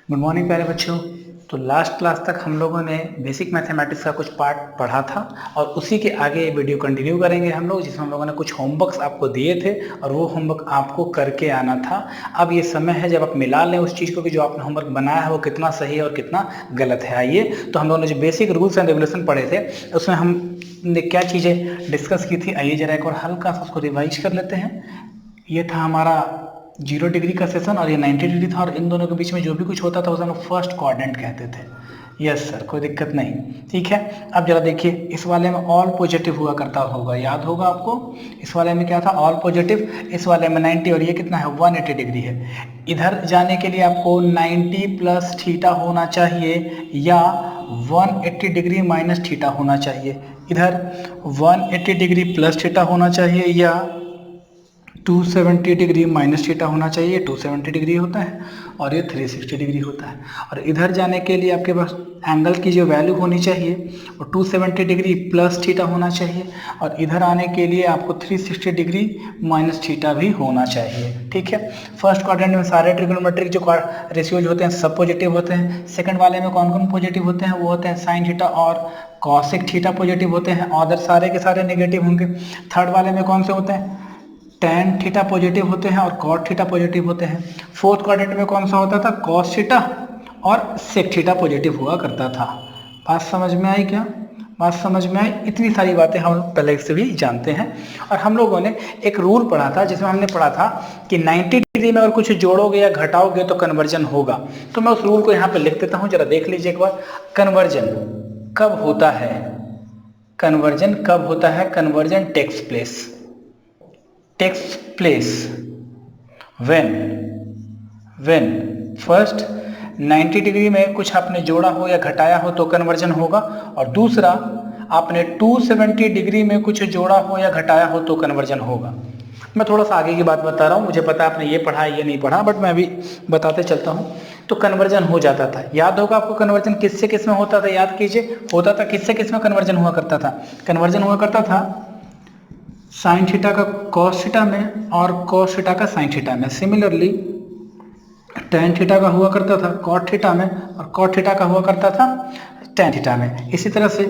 Good morning प्यारे बच्चों। तो लास्ट क्लास तक हम लोगों ने बेसिक मैथमेटिक्स का कुछ पार्ट पढ़ा था और उसी के आगे वीडियो कंटिन्यू करेंगे हम लोग, जिसमें हम लोगों ने कुछ होमवर्क्स आपको दिए थे और वो होमवर्क आपको करके आना था। अब ये समय है जब आप मिला लें उस चीज़ को कि जो आपने होमवर्क बनाया है वो कितना सही है और कितना गलत है। आइए, तो हम लोगों ने जो बेसिक रूल्स एंड रेगुलेशन पढ़े थे उसमें हमने क्या चीज़ें डिस्कस की थी, आइए जरा एक बार हल्का सा उसको रिवाइज कर लेते हैं। ये था हमारा 0 डिग्री का सेशन और ये 90 डिग्री था, और इन दोनों के बीच में जो भी कुछ होता था उसे हम लोग फर्स्ट क्वाड्रेंट कहते थे। यस सर, कोई दिक्कत नहीं, ठीक है। अब जरा देखिए, इस वाले में ऑल पॉजिटिव हुआ करता होगा, याद होगा आपको। इस वाले में क्या था, ऑल पॉजिटिव। इस वाले में 90 और ये कितना है 180 डिग्री है। इधर जाने के लिए आपको 90 प्लस थीटा होना चाहिए या 180 डिग्री माइनस थीटा होना चाहिए। इधर 180 डिग्री प्लस थीटा होना चाहिए या 270 डिग्री माइनस थीटा होना चाहिए। 270 डिग्री होता है और ये 360 डिग्री होता है। और इधर जाने के लिए आपके पास एंगल की जो वैल्यू होनी चाहिए वो 270 डिग्री प्लस थीटा होना चाहिए, और इधर आने के लिए आपको 360 डिग्री माइनस थीटा भी होना चाहिए, ठीक है। फर्स्ट क्वाड्रेंट में सारे ट्रिग्नोमेट्रिक जो रेशियोज होते हैं सब पॉजिटिव होते हैं। सेकंड वाले में कौन कौन पॉजिटिव होते हैं, वो होते हैं साइन थीटा और कॉसेक थीटा पॉजिटिव होते हैं, अदर सारे के सारे नेगेटिव होंगे। थर्ड वाले में कौन से होते हैं, टेन थीटा पॉजिटिव होते हैं और कॉट थीटा पॉजिटिव होते हैं। फोर्थ क्वाड्रेंट में कौन सा होता था, कॉस थीटा और सेक थीटा पॉजिटिव हुआ करता था। बात समझ में आई क्या, बात समझ में आई। इतनी सारी बातें हम पहले से भी जानते हैं। और हम लोगों ने एक रूल पढ़ा था जिसमें हमने पढ़ा था कि 90 डिग्री में अगर कुछ जोड़ोगे या घटाओगे तो कन्वर्जन होगा। तो मैं उस रूल को यहाँ पे लिख देता हूँ, जरा देख लीजिए एक बार। कन्वर्जन कब होता है, कन्वर्जन कब होता है, conversion takes place when first 90 degree में कुछ आपने जोड़ा हो या घटाया हो तो कन्वर्जन होगा, और दूसरा आपने 270 डिग्री में कुछ जोड़ा हो या घटाया हो तो कन्वर्जन होगा। मैं थोड़ा सा आगे की बात बता रहा हूँ, मुझे पता है आपने ये पढ़ा है ये नहीं पढ़ा, बट मैं अभी बताते चलता हूँ। तो कन्वर्जन हो जाता था, याद होगा आपको कन्वर्जन किससे किस में होता था, याद कीजिए। होता था किससे किस में कन्वर्जन हुआ करता था, कन्वर्जन हुआ करता था साइन थीटा का कॉस थीटा में और कॉस थीटा का साइन थीटा में। सिमिलरली टेन थीटा का हुआ करता था कॉट थीटा में और कॉट थीटा का हुआ करता था टेन थीटा में। इसी तरह से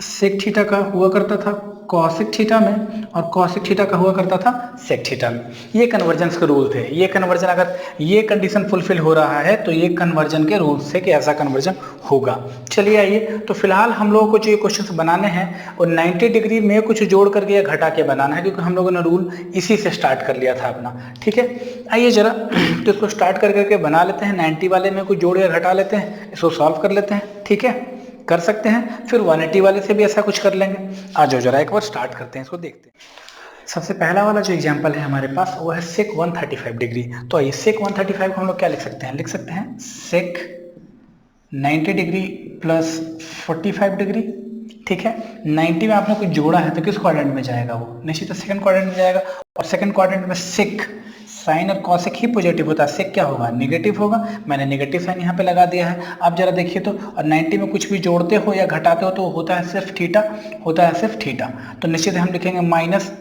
सेक थीटा का हुआ करता था कॉसेक थीटा में और कॉसेक थीटा का हुआ करता था सेक थीटा में। ये कन्वर्जेंस के रूल थे। ये कन्वर्जन अगर ये कंडीशन फुलफिल हो रहा है तो ये कन्वर्जन के रूल से कि ऐसा कन्वर्जन होगा। चलिए आइए, तो फिलहाल हम लोगों को जो ये क्वेश्चंस बनाने हैं और 90 डिग्री में कुछ जोड़ करके या घटा के बनाना है, क्योंकि हम लोगों ने रूल इसी से स्टार्ट कर लिया था अपना, ठीक है। आइए जरा तो इसको स्टार्ट कर करके बना लेते हैं। 90 वाले में कुछ जोड़ या घटा लेते हैं, इसको सॉल्व कर लेते हैं, ठीक है, कर सकते हैं। फिर 180 वाले से भी ऐसा कुछ कर लेंगे। आ जाओ जरा एक बार स्टार्ट करते हैं, इसको देखते हैं। सबसे पहला वाला जो एग्जांपल है हमारे पास वो है सेक 135 डिग्री। तो आइए सेक 135 को हम लोग क्या लिख सकते हैं, लिख सकते हैं सेक 90 डिग्री प्लस 45 डिग्री, ठीक है। 90 में आपने कुछ जोड़ा है तो किस क्वाड्रेंट में जाएगा, वो निश्चित सेकंड क्वाड्रेंट में जाएगा। और सेकंड क्वाड्रेंट में सेक साइन और कॉसेक ही पॉजिटिव होता है, सेक क्या होगा, नेगेटिव होगा। मैंने नेगेटिव साइन यहाँ पे लगा दिया है। अब जरा देखिए तो, और 90 में कुछ भी जोड़ते हो या घटाते हो तो होता है सिर्फ थीटा, होता है सिर्फ थीटा। तो निश्चित हम लिखेंगे माइनस,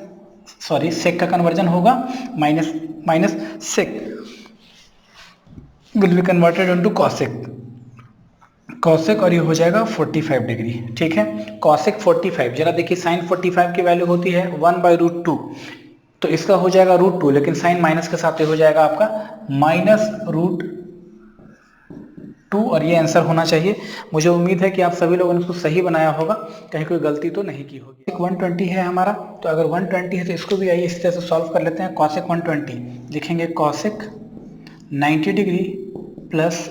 सॉरी सेक का कन्वर्जन होगा minus minus sec will be converted into cosec, cosec, और ये हो जाएगा 45 डिग्री, ठीक है। कॉसेक 45, जरा देखिए साइन 45 की वैल्यू होती है 1/√2, तो इसका हो जाएगा √2, लेकिन साइन माइनस के साथ हो जाएगा आपका -√2, और ये आंसर होना चाहिए। मुझे उम्मीद है कि आप सभी लोगों ने इसको सही बनाया होगा, कहीं कोई गलती तो नहीं की होगी। 120 है हमारा, तो अगर 120 है तो इसको भी आइए इस तरह से सॉल्व कर लेते हैं। कॉसेक 120 लिखेंगे कॉसेक 90 डिग्री प्लस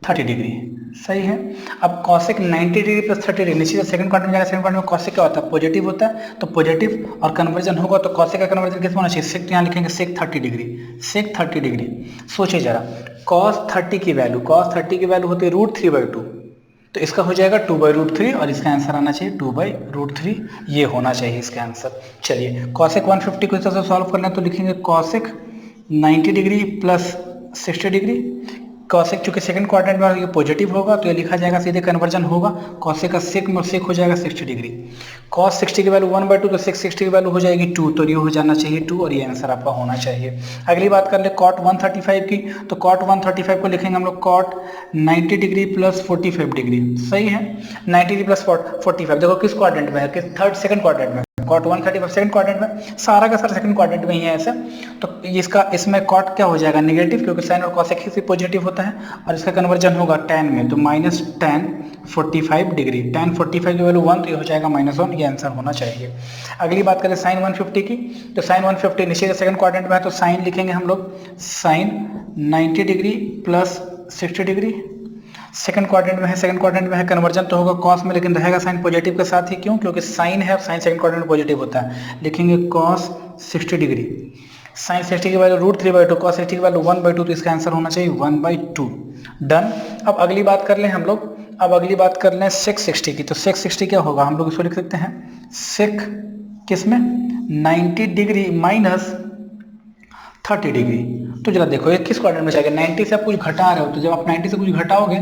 30 डिग्री, सही है। अब कॉसेक 90 डिग्री प्लस 30 डिग्री, निश्चित सेकंड क्वाड्रेंट में जाएगा। सेकंड क्वाड्रेंट में कॉसेक क्या होता है, पॉजिटिव होता है, तो पॉजिटिव और कन्वर्जन होगा तो कॉसेक का कन्वर्जन किस में होना चाहिए, सेक, यहाँ लिखेंगे सेक 30 डिग्री, सेक 30 डिग्री। सोचिए जरा, cos 30 की वैल्यू, cos 30 की वैल्यू होती है √3/2, तो इसका हो जाएगा 2/√3, और इसका आंसर आना चाहिए 2/√3, ये होना चाहिए इसका आंसर। चलिए कॉसेक 150 को इस तरह से सॉल्व करना है, तो लिखेंगे cosec 90 degree plus 60 degree, cosec चूंकि सेकंड क्वाड्रेंट में ये पॉजिटिव होगा तो ये लिखा जाएगा सीधे कन्वर्जन होगा, कॉसेक का सेक में सेक हो जाएगा 60 डिग्री। कॉस 60 की वैल्यू 1/2 तो सेक 60 की वैल्यू हो जाएगी 2, तो ये हो जाना चाहिए 2 और ये आंसर आपका होना चाहिए। अगली बात कर ले कॉट 135 की, तो कॉट 135 को लिखेंगे हम लोग कॉट 90 डिग्री प्लस 45 डिग्री। सही है, 90 डिग्री प्लस 45। देखो किस क्वाड्रेंट में है, किस सेकंड क्वाड्रेंट में, कॉट 135 सेकंड क्वाड्रेंट में, सारा का सारा सेकंड क्वाड्रेंट में ही है ऐसा। तो इसका इसमें कॉट क्या हो जाएगा नेगेटिव, क्योंकि साइन और कॉसेक ही पॉजिटिव होता है, और इसका कन्वर्जन होगा tan में, तो माइनस tan 45 डिग्री, tan 45 की वैल्यू 1 तो ये हो जाएगा -1, ये आंसर होना चाहिए। अगली बात करें साइन 150 की, तो साइन 150 नीचे का सेकंड क्वाड्रेंट में है, तो साइन लिखेंगे हम लोग sine 90 degree plus 60 degree. Second quadrant में है, सेकंड क्वाड्रेंट में है, कन्वर्जन तो होगा कॉस में, लेकिन रहेगा साइन पॉजिटिव के साथ ही, क्यों, क्योंकि साइन है, साइन सेकंड क्वाड्रेंट में पॉजिटिव होता है। लिखेंगे कॉस 60 डिग्री, साइन 60 की वैल्यू √3/2, कॉस 60 की वैल्यू 1/2, तो इसका आंसर होना चाहिए 1/2। डन। अब अगली बात कर लें हम लोग, अब अगली बात कर लें सेक 60 की, तो सेक 60 क्या होगा, हम लोग इसको लिख सकते हैं सेक किसमें 90 डिग्री माइनस 30 डिग्री। तो जरा देखो ये किस क्वाड्रेंट में जाएगा, 90 से आप कुछ घटा रहे हो, तो जब आप 90 से कुछ घटाओगे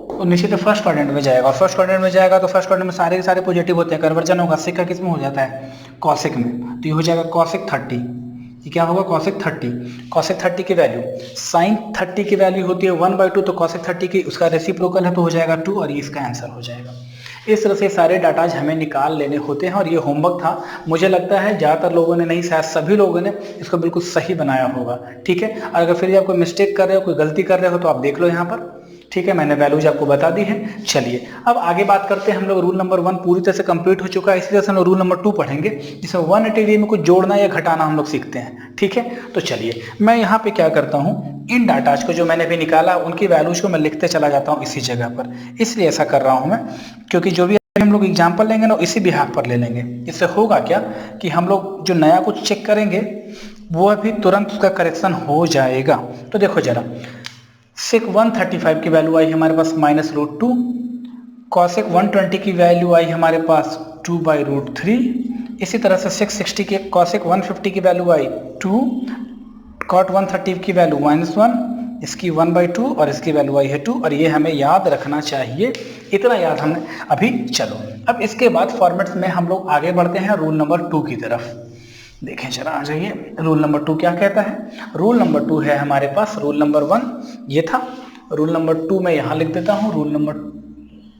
तो निश्चित फर्स्ट क्वाड्रेंट में जाएगा, और फर्स्ट क्वाड्रेंट में जाएगा तो फर्स्ट क्वाड्रेंट में सारे के सारे पॉजिटिव होते हैं, कन्वर्जन होगा सेक का किस में हो जाता है, कॉसेक में, तो ये हो जाएगा कॉसेक 30। ये क्या होगा कॉसेक 30, कॉसेक 30 की वैल्यू, साइन 30 की वैल्यू होती है 1/2, तो कॉसेक 30 की उसका रेसिप्रोकल है तो हो जाएगा 2, और ये इसका आंसर हो जाएगा। इस तरह से सारे डाटाज हमें निकाल लेने होते हैं, और ये होमवर्क था, मुझे लगता है ज़्यादातर लोगों ने नहीं, शायद सभी लोगों ने इसको बिल्कुल सही बनाया होगा। ठीक है, और अगर फिर भी आप कोई मिस्टेक कर रहे हो, कोई गलती कर रहे हो, तो आप देख लो यहाँ पर। ठीक है, मैंने वैल्यूज आपको बता दी है। चलिए अब आगे बात करते हैं हम लोग, रूल नंबर 1 पूरी तरह से कंप्लीट हो चुका है, इसी तरह से हम रूल नंबर 2 पढ़ेंगे, जिसमें 180 डिग्री में कुछ जोड़ना या घटाना हम लोग सीखते हैं। ठीक है, तो चलिए मैं यहाँ पे क्या करता हूँ, इन डाटाज को जो मैंने भी निकाला उनकी वैल्यूज को मैं लिखते चला जाता हूँ इसी जगह पर। इसलिए ऐसा कर रहा हूँ मैं, क्योंकि जो भी हम लोग एग्जाम्पल लेंगे ना इसी बिहाफ पर ले लेंगे। इससे होगा क्या कि हम लोग जो नया कुछ चेक करेंगे वो अभी तुरंत उसका करेक्शन हो जाएगा। तो देखो जरा, सेक 135 की वैल्यू आई हमारे पास -√2, कॉसेक 120 की वैल्यू आई हमारे पास 2/√3, इसी तरह से सेक 60 के कॉसेक 150 की वैल्यू आई 2, कॉट 130 की वैल्यू -1, इसकी 1/2 और इसकी वैल्यू आई है 2, और ये हमें याद रखना चाहिए, इतना याद हमने अभी। चलो अब इसके बाद फॉर्मेट्स में हम लोग आगे बढ़ते हैं रूल नंबर 2 की तरफ। देखें जरा, आ जाइए, रूल नंबर 2 क्या कहता है। रूल नंबर 2 है हमारे पास, रूल नंबर 1 ये था, रूल नंबर 2 मैं यहाँ लिख देता हूँ। रूल नंबर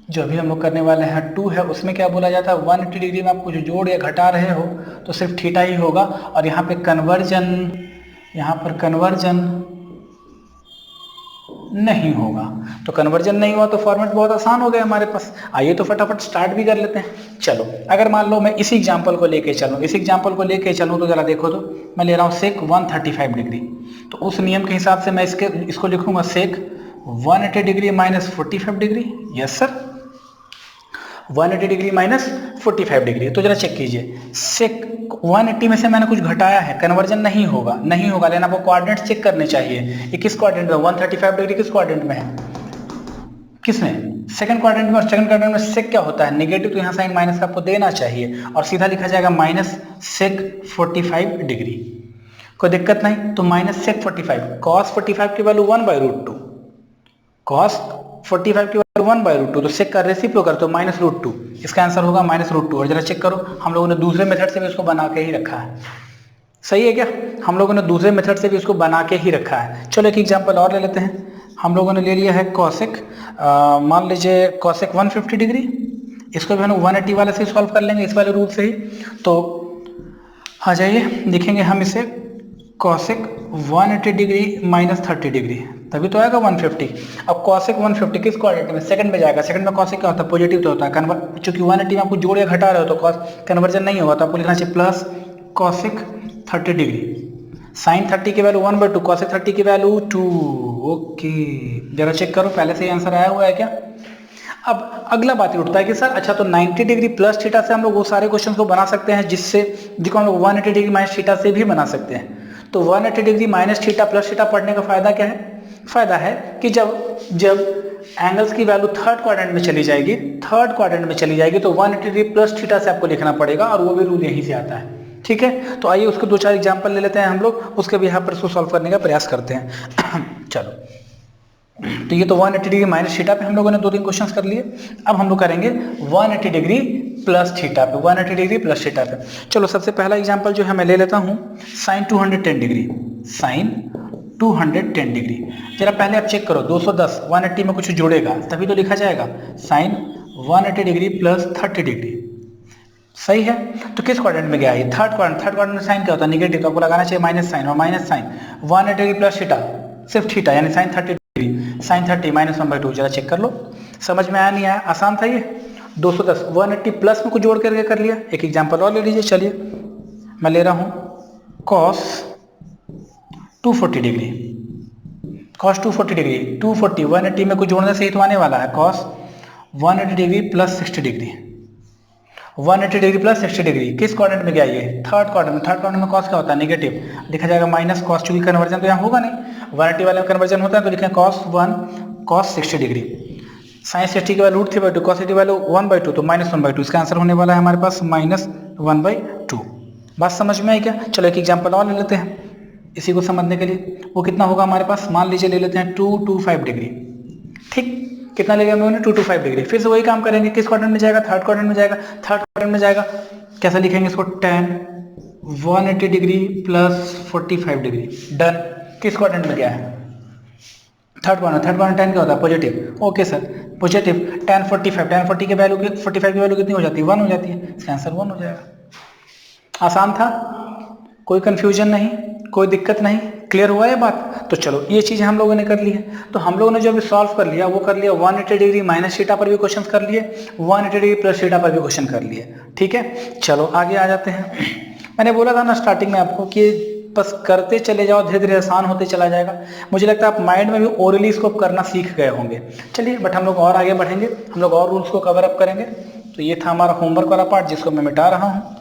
जो अभी हम लोग करने वाले हैं 2 है, उसमें क्या बोला जाता है, 180 डिग्री में आप कुछ जोड़ या घटा रहे हो तो सिर्फ थीटा ही होगा, और यहाँ पे कन्वर्जन, यहाँ पर कन्वर्जन नहीं होगा। तो कन्वर्जन नहीं हुआ तो फॉर्मेट बहुत आसान हो गया हमारे पास। आइए तो फटाफट स्टार्ट भी कर लेते हैं। चलो अगर मान लो मैं इसी एग्जांपल को लेके चलूँ, तो जरा देखो, तो मैं ले रहा हूँ सेक 135 डिग्री, तो उस नियम के हिसाब से मैं इसको लिखूंगा सेक 180 degree minus 45 degree. Yes sir, 180 degree minus 45 degree. तो जरा चेक कीजिए, सेक 180 में से मैंने कुछ घटाया है, कन्वर्जन नहीं होगा, लेकिन आपको कोऑर्डिनेट चेक करने चाहिए। ये किस क्वाड्रेंट में, 135 डिग्री किस क्वाड्रेंट में है, किसमें, सेकंड क्वाड्रेंट में। और सेकंड क्वाड्रेंट में सेक क्या होता है, नेगेटिव, तो यहाँ साइन माइनस का आपको देना चाहिए, और सीधा लिखा जाएगा माइनस सेक 45 डिग्री। कोई दिक्कत नहीं, तो माइनस सेक 45, कॉस 45 की वैल्यू 1/√2, कॉस 45 की वैल्यू 1/√2, तो सेक का रेसिप्रोकल तो -√2, इसका आंसर होगा -√2। और जरा चेक करो, हम लोगों ने दूसरे मेथड से भी इसको बना के ही रखा है। सही है क्या, हम लोगों ने दूसरे मेथड से भी इसको बना के ही रखा है। चलो एक एग्जांपल और ले लेते हैं। हम लोगों ने ले लिया है कॉसेक, मान लीजिए कॉसेक 150 डिग्री, इसको भी हम 180 वाले से सॉल्व कर लेंगे, इस वाले रूल से ही। तो आ जाइए, लिखेंगे हम इसे कॉसेक 180 डिग्री माइनस 30 डिग्री, तभी तो आएगा 150। अब कॉसेक 150 किस क्वाड्रेंट में, सेकंड में जाएगा। सेकंड में कॉसेक क्या होता है, पॉजिटिव तो होता है, चूंकि 180 में आपको जोड़ या घटा रहे हो तो कॉस कन्वर्जन नहीं होगा, तो आपको लिखना चाहिए प्लस कॉसेक 30 डिग्री, साइन 30 की वैल्यू 1/2, कॉसेक 30 की वैल्यू 2। ओके, जरा चेक करो पहले से ही आंसर आया हुआ है क्या। अब अगला बात ये उठता है कि सर अच्छा, तो 90 डिग्री प्लस थीटा से हम लोग वो सारे क्वेश्चन को बना सकते हैं जिसको हम लोग 180 डिग्री माइनस थीटा से भी बना सकते हैं। तो 180 degree minus theta plus theta पढ़ने का फायदा क्या है, फायदा है कि जब एंगल्स की वैल्यू थर्ड क्वाड्रेंट में चली जाएगी, तो 180 डिग्री प्लस थीटा से आपको लिखना पड़ेगा, और वो भी रूल यहीं से आता है। ठीक है, तो आइए उसके 2-4 एग्जाम्पल ले लेते हैं हम लोग, उसके भी यहाँ पर इसको सॉल्व करने का प्रयास करते हैं। चलो तो ये तो 180 डिग्री माइनस थीटा पे हम लोगों ने 2-3 क्वेश्चंस कर लिए। अब हम लोग करेंगे 180 डिग्री प्लस थीटा पे, 180 डिग्री प्लस थीटा पे। चलो सबसे पहला एग्जांपल जो है मैं ले लेता हूँ साइन 210 डिग्री, साइन 210 डिग्री। जरा पहले आप चेक करो 210 180 में कुछ जुड़ेगा तभी तो लिखा जाएगा, साइन 180 डिग्री प्लस 30 डिग्री, सही है। तो किस क्वाड्रेंट में गया ये? Third quadrant. थर्ड क्वाड्रेंट में साइन क्या होता है? नेगेटिव, तो आपको लगाना चाहिए माइनस साइन, और minus sign 180 degree plus theta, सिर्फ थीटा यानी साइन 30 डिग्री, साइन 30 माइनस 1/2। जरा चेक कर लो, समझ में आया नहीं आया? आसान था ये। 210 180 प्लस में कुछ जोड़ करके कर लिया। एक एग्जाम्पल और ले लीजिए, चलिए मैं ले रहा हूँ कॉस 240 डिग्री, कॉस 240 डिग्री, 240 180 में कुछ जोड़ने से ही तो आने वाला है, cos 180 degree plus 60 degree, 180 degree plus 60 degree. किस क्वाड्रेंट में गया ये? थर्ड क्वाड्रेंट में। थर्ड क्वाड्रेंट में कॉस क्या होता है? नेगेटिव, लिखा जाएगा माइनस कॉस, चूंकि कन्वर्जन तो यहाँ होगा नहीं, 180 वाले में कन्वर्जन होता है तो लिखें कॉस 1 कॉस 60 डिग्री। साइन 60 की वैल्यू √3/2, कॉस 80 वैल्यू 1/2 तो माइनस 1/2। इसका आंसर होने वाला है हमारे पास माइनस 1/2। बात समझ में आई क्या? चलो एक एग्जाम्पल और ले लेते हैं इसी को समझने के लिए। वो कितना होगा हमारे पास? मान लीजिए ले लेते हैं 225 डिग्री, ठीक। कितना लेगा हमने? 225 डिग्री। फिर से वही काम करेंगे, किस क्वाड्रेंट में जाएगा? थर्ड क्वाड्रेंट में जाएगा। थर्ड क्वाड्रेंट में जाएगा, कैसे लिखेंगे इसको? tan 180 degree plus 45 degree, done. किस क्वाड्रेंट में गया है? Third quadrant. Third quadrant tan क्या होता है? Positive. Okay sir, positive tan 45, tan 40 की वैल्यू 45 की वैल्यू कितनी हो जाती है? 1 हो जाती है। इसका आंसर 1 हो जाएगा। आसान था, कोई कंफ्यूजन नहीं, कोई दिक्कत नहीं, क्लियर हुआ ये बात? तो चलो ये चीज़ हम लोगों ने कर ली है। तो हम लोगों ने जो अभी सॉल्व कर लिया वो कर लिया 180 डिग्री माइनस थीटा पर भी क्वेश्चन कर लिए, 180 डिग्री प्लस थीटा पर भी क्वेश्चन कर लिए, ठीक है। चलो आगे आ जाते हैं। मैंने बोला था ना स्टार्टिंग में आपको कि बस करते चले जाओ, धीरे धीरे आसान होते चला जाएगा। मुझे लगता है आप माइंड में भी ओरली इसको करना सीख गए होंगे। चलिए बट हम लोग और आगे बढ़ेंगे, हम लोग और रूल्स को कवर अप करेंगे। तो ये था हमारा होमवर्क वाला पार्ट जिसको मैं मिटा रहा हूँ,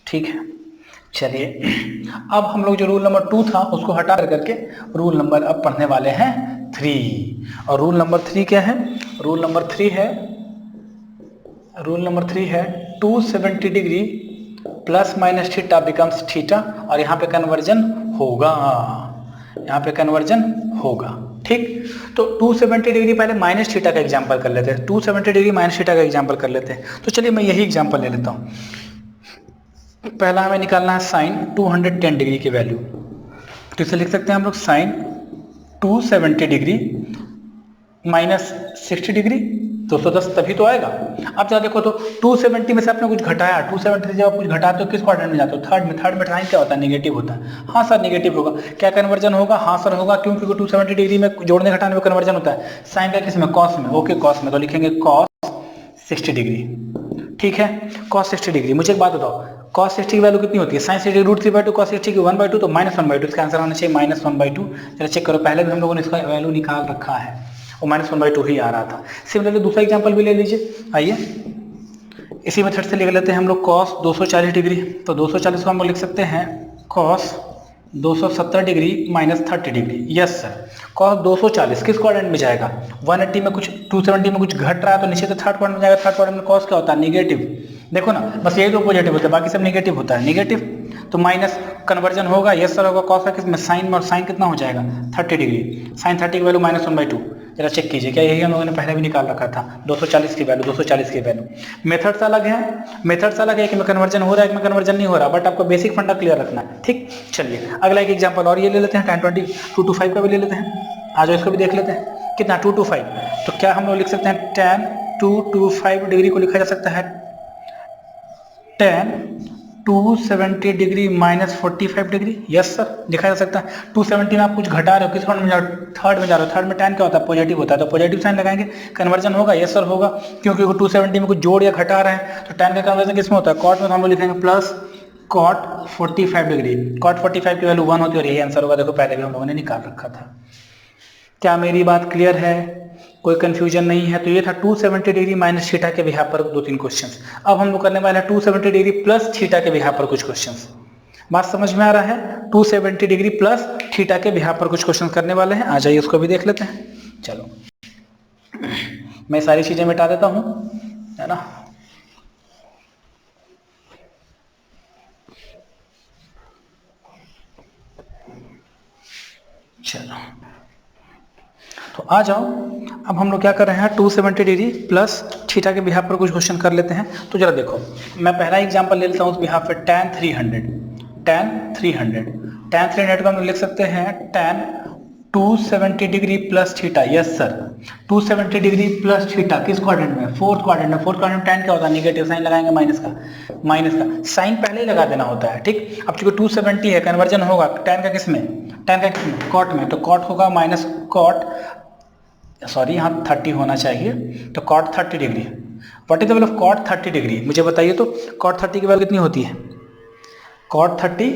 ठीक है। चलिए अब हम लोग जो रूल नंबर 2 था उसको हटा करके रूल नंबर अब पढ़ने वाले हैं 3। और रूल नंबर 3 क्या है? रूल नंबर 3 है 270 degree plus minus theta becomes theta, और यहाँ पे कन्वर्जन होगा, यहाँ पे कन्वर्जन होगा, ठीक। तो 270 डिग्री पहले माइनस थीटा का एग्जाम्पल कर लेते हैं, 270 डिग्री माइनस थीटा का एग्जाम्पल कर लेते हैं। तो चलिए मैं यही एग्जाम्पल ले लेता हूँ। पहला हमें निकालना है साइन 210 डिग्री की वैल्यू, तो इसे लिख सकते हैं हम लोग साइन 270 डिग्री माइनस 60 डिग्री, 210 तभी तो आएगा। अब जरा देखो तो 270 में से आपने कुछ घटाया, 270 से जब आप कुछ घटाते हो किस क्वाड्रेंट में जाते हो? थर्ड में। थर्ड में साइन क्या होता है? नेगेटिव होता है। हाँ सर नेगेटिव होगा। क्या कन्वर्जन होगा? हाँ सर होगा, क्यों? क्योंकि 270 डिग्री में जोड़ने घटाने में कन्वर्जन होता है। साइन का किस में? कॉस में। ओके कॉस में, तो लिखेंगे कॉस 60 डिग्री, ठीक है। Cos 60 degree. मुझे एक बात बताओ, कॉस 60 की वैल्यू कितनी होती है? साइन 60 √3/2, कॉस 60 की 1/2, तो माइनस 1/2। इसका आंसर होना चाहिए माइनस 1/2। जरा चेक करो, पहले भी हम लोगों ने इसका वैल्यू निकाल रखा है, वो माइनस 1/2 ही आ रहा था। सिमिलरली दूसरा एग्जाम्पल भी ले लीजिए, आइए इसी मेथड से लिख लेते हैं हम लोग कॉस 240 डिग्री। तो 240 को हम लोग लिख सकते हैं cos 270 degree minus 30 degree. Yes sir, cos 240 किस क्वाड्रेंट में जाएगा? 180 में कुछ 270 में कुछ घट रहा है तो नीचे से थर्ड क्वाड्रेंट में जाएगा। थर्ड क्वाड्रेंट में कॉस क्या होता है? नेगेटिव। देखो ना, बस यही तो पॉजिटिव होता है, बाकी सब नेगेटिव होता है। नेगेटिव तो माइनस कन्वर्जन होगा, यस सर होगा। कॉस का किस में? साइन में, और साइन कितना हो जाएगा? 30 डिग्री। साइन 30 की वैल्यू माइनस 1/2। जरा चेक कीजिए, क्या यही हम लोगों ने पहले भी निकाल रखा था? 240 की वैल्यू, 240 की वैल्यू। मेथड्स अलग है, मेथड्स अलग है, एक में कन्वर्जन हो रहा है, एक में कन्वर्जन नहीं हो रहा, बट आपको बेसिक फंडा क्लियर रखना है, ठीक। चलिए अगला एक एग्जांपल और ये ले लेते हैं, tan 20 225 का भी ले लेते हैं। आ जाओ इसको भी देख लेते हैं, कितना? 225। तो क्या हम लोग लिख सकते हैं? tan 225 डिग्री को लिखा जा सकता है tan 270 degree minus 45 degree. Yes sir, लिखा जा सकता है। 270 में आप कुछ घटा रहे हो, किस क्वाड्रेंट में जा रहे हो? थर्ड में जा रहे हो। थर्ड में tan क्या होता है? पॉजिटिव होता है, तो पॉजिटिव साइन लगाएंगे, कन्वर्जन होगा। यस सर होगा, क्योंकि 270 में कुछ जोड़ या घटा रहे हैं तो tan का कन्वर्जन किस में होता है? कॉट में, तो हम लोग लिखेंगे प्लस कॉट 45 डिग्री। कॉट 45 की वैल्यू 1 होती है और यही आंसर होगा। देखो पहले भी हम लोगों ने निकाल रखा था। क्या मेरी बात क्लियर है? कोई कंफ्यूजन नहीं है? तो ये था 270 डिग्री माइनस थीटा के बिहाफ पर 2-3 क्वेश्चंस। अब हम लोग करने वाले हैं 270 डिग्री प्लस थीटा के बिहाफ पर कुछ क्वेश्चंस। बात समझ में आ रहा है? 270 डिग्री प्लस थीटा के बिहाफ पर कुछ क्वेश्चंस करने वाले हैं। आ जाइए उसको भी देख लेते हैं। चलो मैं सारी चीजें मिटा देता हूं, है ना। चलो तो आ जाओ, अब हम लोग क्या कर रहे हैं 270 डिग्री प्लस थीटा के बिहाफ पर कुछ क्वेश्चन कर लेते हैं। तो जरा देखो, मैं पहला एग्जांपल ले लेता हूँ उस बिहाफ पे, tan 300 को हम लोग लिख सकते हैं tan 270 degree plus theta. Yes sir, 270 degree plus theta किस क्वाड्रेंट में? फोर्थ क्वाड्रेंट में। फोर्थ क्वाड्रेंट में tan क्या होता है? निगेटिव साइन लगाएंगे, माइनस का साइन पहले ही लगा देना होता है, ठीक। अब चूंकि 270 है, कन्वर्जन होगा tan का किस में? tan का किस में? कॉट में। तो कॉट होगा माइनस कॉट, सॉरी यहाँ 30 होना चाहिए, तो cot 30 degree. What is the value of cot 30 degree? मुझे बताइए तो, कॉट 30 की वैल्यू कितनी होती है? कॉट 30,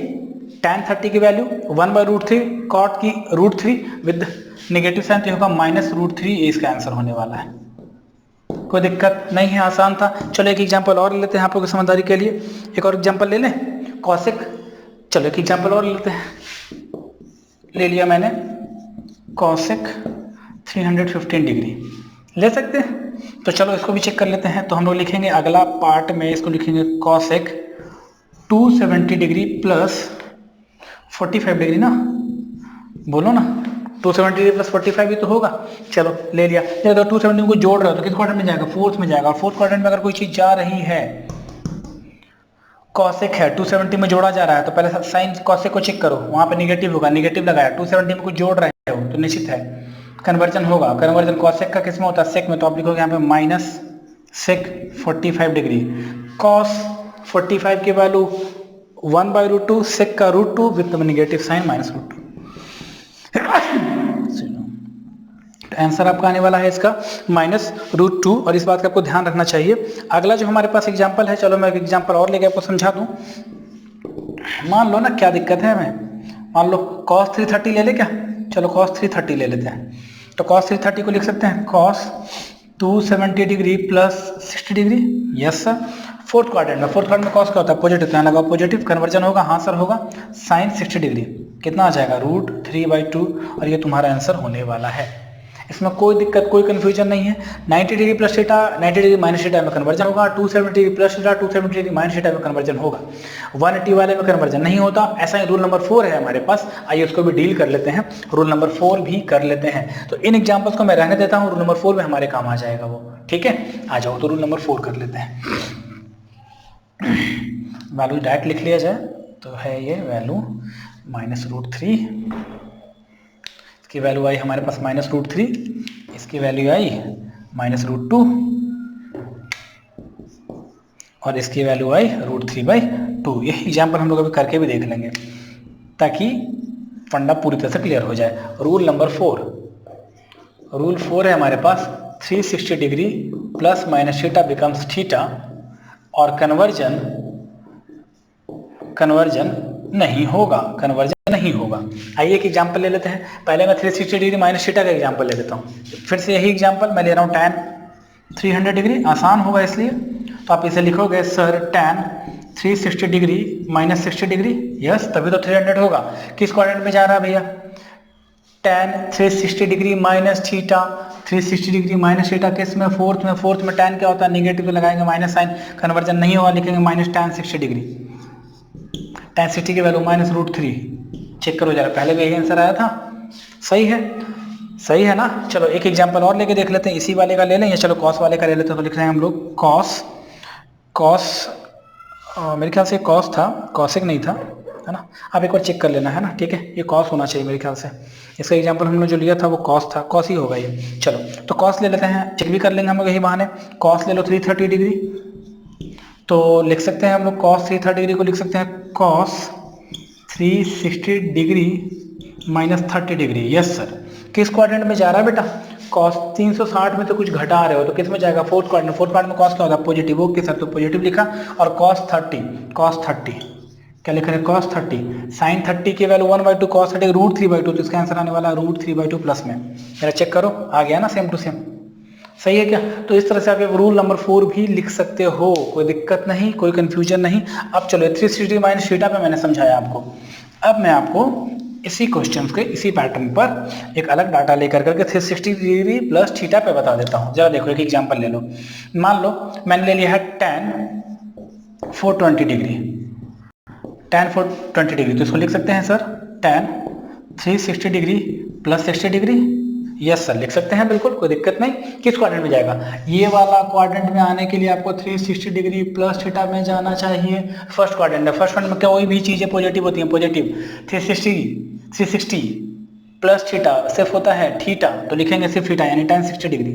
tan 30 की वैल्यू 1/√3, कॉट की √3 विद नेगेटिव साइन, तो होगा -√3। ये इसका आंसर होने वाला है। कोई दिक्कत नहीं है, आसान था। चलो एक एग्जांपल और ले लेते हैं आप लोगों की समझदारी के लिए। एक और एग्जांपल ले लें, कॉसेक। चलो एक एग्जांपल और लेते हैं, ले लिया मैंने कॉसेक 315 डिग्री, ले सकते हैं। तो चलो इसको भी चेक कर लेते हैं। तो हम लोग लिखेंगे अगला पार्ट में, इसको लिखेंगे कॉसेक 270 डिग्री प्लस 45 डिग्री ना, बोलो ना, 270 डिग्री प्लस 45 ही तो होगा। चलो ले लिया। तो 270 को जोड़ रहे हो तो किस क्वाड्रेंट में जाएगा? फोर्थ में जाएगा। और फोर्थ क्वाड्रेंट में अगर कोई चीज जा रही है, कॉसेक है 270 में जोड़ा जा रहा है, तो पहले साइन कॉसेक को चेक करो, वहां पे निगेटिव होगा, निगेटिव लगाया, 270 में कुछ जोड़ रहे हो तो निश्चित है कन्वर्जन होगा। कन्वर्जन कॉसेक का किस में होता है? सेक में। तो आप लिखोगे यहाँ पे माइनस सेक 45 डिग्री। कॉस 45 की वैल्यू 1/√2, सेक का √2 विद नेगेटिव साइन -√2। आंसर आपका आने वाला है इसका -√2, और इस बात का आपको ध्यान रखना चाहिए। अगला जो हमारे पास एग्जांपल है, चलो मैं एक एग्जांपल और लेके आपको समझा दूं। मान लो ना, क्या दिक्कत है हमें, मान लो cos 330 ले ले क्या? चलो cos 330 ले लेते हैं। तो cos 330 को लिख सकते हैं cos 270 degree plus 60 degree. Yes sir. Fourth quadrant में, फोर्थ क्वाड्रेंट में cos क्या होता है? पॉजिटिव, तो लगा पॉजिटिव, कन्वर्जन होगा, हाँ सर होगा, sin 60 डिग्री। कितना आ जाएगा? √3/2, और ये तुम्हारा आंसर होने वाला है। इसमें कोई दिक्कत, कोई कंफ्यूजन नहीं है। 90 degree plus theta, 90 degree minus theta में कन्वर्जन होगा। 270 degree plus theta, 270 degree minus theta में कन्वर्जन होगा। 180 वाले में कन्वर्जन नहीं होता। ऐसा ही रूल नंबर 4 है हमारे पास। आइए उसको भी डील कर लेते हैं, रूल नंबर 4 भी कर लेते हैं। तो इन एग्जाम्पल्स को मैं रहने देता हूँ, रूल नंबर 4 में हमारे काम आ जाएगा वो, ठीक है। आ जाओ, तो रूल नंबर 4 कर लेते हैं। वैल्यू डायरेक्ट लिख लिया जाए तो है ये वैल्यू -√3, इसकी वैल्यू आई हमारे पास -√3, इसकी वैल्यू आई -√2, और इसकी वैल्यू आई √3/2। ये एग्जाम्पल हम लोग अभी करके भी देख लेंगे ताकि फंडा पूरी तरह से क्लियर हो जाए। रूल नंबर 4, रूल 4 है हमारे पास 360 degree plus minus theta becomes theta, और कन्वर्जन नहीं होगा, कन्वर्जन नहीं होगा। आइए एक एग्जांपल ले लेते हैं। पहले मैं 360 डिग्री माइनस थीटा का एग्जांपल ले लेता हूँ। फिर से यही एग्जांपल मैं ले रहा हूँ tan 300 डिग्री, आसान होगा इसलिए। तो आप इसे लिखोगे sir tan 360 degree minus 60 degree. Yes, तभी तो 300 होगा। किस क्वाड्रेंट में जा रहा है भैया? tan 360 degree minus theta, 360 degree minus theta किस में? फोर्थ में। फोर्थ में tan क्या होता है? निगेटिव, तो लगाएंगे माइनस साइन, कन्वर्जन नहीं होगा, लिखेंगे माइनस tan 60 डिग्री। tan 60 की वैल्यू -√3। चेक करो जरा, पहले भी यही आंसर आया था। सही है, सही है ना। चलो एक एग्जांपल और लेके देख लेते हैं, इसी वाले का ले लें या चलो cos वाले का ले लेते हैं। तो लिख रहे हैं हम लोग cos मेरे ख्याल से cos था, cosec नहीं था, है ना। आप एक बार चेक कर लेना, है ना, ठीक है। ये cos होना चाहिए मेरे ख्याल से। इसका एग्जांपल हमने जो लिया था वो cos था, cos ही होगा ये। चलो तो cos ले लेते हैं, चेक भी कर लेंगे हम लोग यही बहाने। cos ले लो 330 डिग्री, तो लिख सकते हैं हम लोग cos 330 डिग्री को लिख सकते हैं cos 360 degree minus 30 degree. Yes sir. किस क्वाड्रेंट में जा रहा है बेटा? cos 360 में तो कुछ घटा रहे हो, तो किस में जाएगा? Fourth quadrant. फोर्थ क्वाड्रेंट में cos क्या होता है? पॉजिटिव। ओके सर, तो पॉजिटिव लिखा। और cos 30 क्या लिख रहे हैं? cos 30, sin 30 की वैल्यू 1/2, cos 30 √3/2, तो इसका आंसर आने वाला √3/2 प्लस में। मेरा चेक करो, आ गया ना सेम टू सेम? सही है क्या? तो इस तरह से आप रूल नंबर 4 भी लिख सकते हो, कोई दिक्कत नहीं, कोई कंफ्यूजन नहीं। अब चलो 360 माइनस थीटा पे मैंने समझाया आपको। अब मैं आपको इसी क्वेश्चन के इसी पैटर्न पर एक अलग डाटा लेकर करके 360 डिग्री प्लस थीटा पे बता देता हूँ। जरा देखो, एक एग्जांपल ले लो। मान लो मैंने ले लिया है tan 420 डिग्री, tan 420 डिग्री, तो इसको लिख सकते हैं sir tan 360 degree plus 60 degree. Yes sir, लिख सकते हैं, बिल्कुल कोई दिक्कत नहीं। किस क्वाड्रेंट में जाएगा? ये वाला क्वाड्रेंट में आने के लिए आपको 360 डिग्री प्लस थीटा में जाना चाहिए। फर्स्ट क्वाड्रेंट है, फर्स्ट क्वाड्रेंट में कोई भी चीजें पॉजिटिव होती हैं, पॉजिटिव 360 प्लस थीटा सिर्फ होता है थीटा, तो लिखेंगे सिर्फ थीटा यानी tan 60 डिग्री।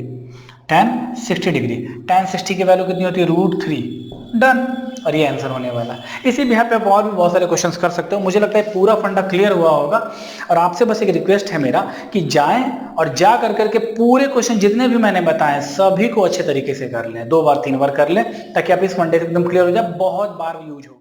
tan 60 की वैल्यू कितनी होती है? √3। डन, और ये आंसर होने वाला है। इसी बिहार पे आप और भी बहुत सारे क्वेश्चंस कर सकते हो। मुझे लगता है पूरा फंडा क्लियर हुआ होगा, और आपसे बस एक रिक्वेस्ट है मेरा कि जाएं और जा करके पूरे क्वेश्चन जितने भी मैंने बताए सभी को अच्छे तरीके से कर लें, 2 बार 3 बार कर लें, ताकि आप इस फंडे से एकदम क्लियर हो जाए, बहुत बार यूज हो।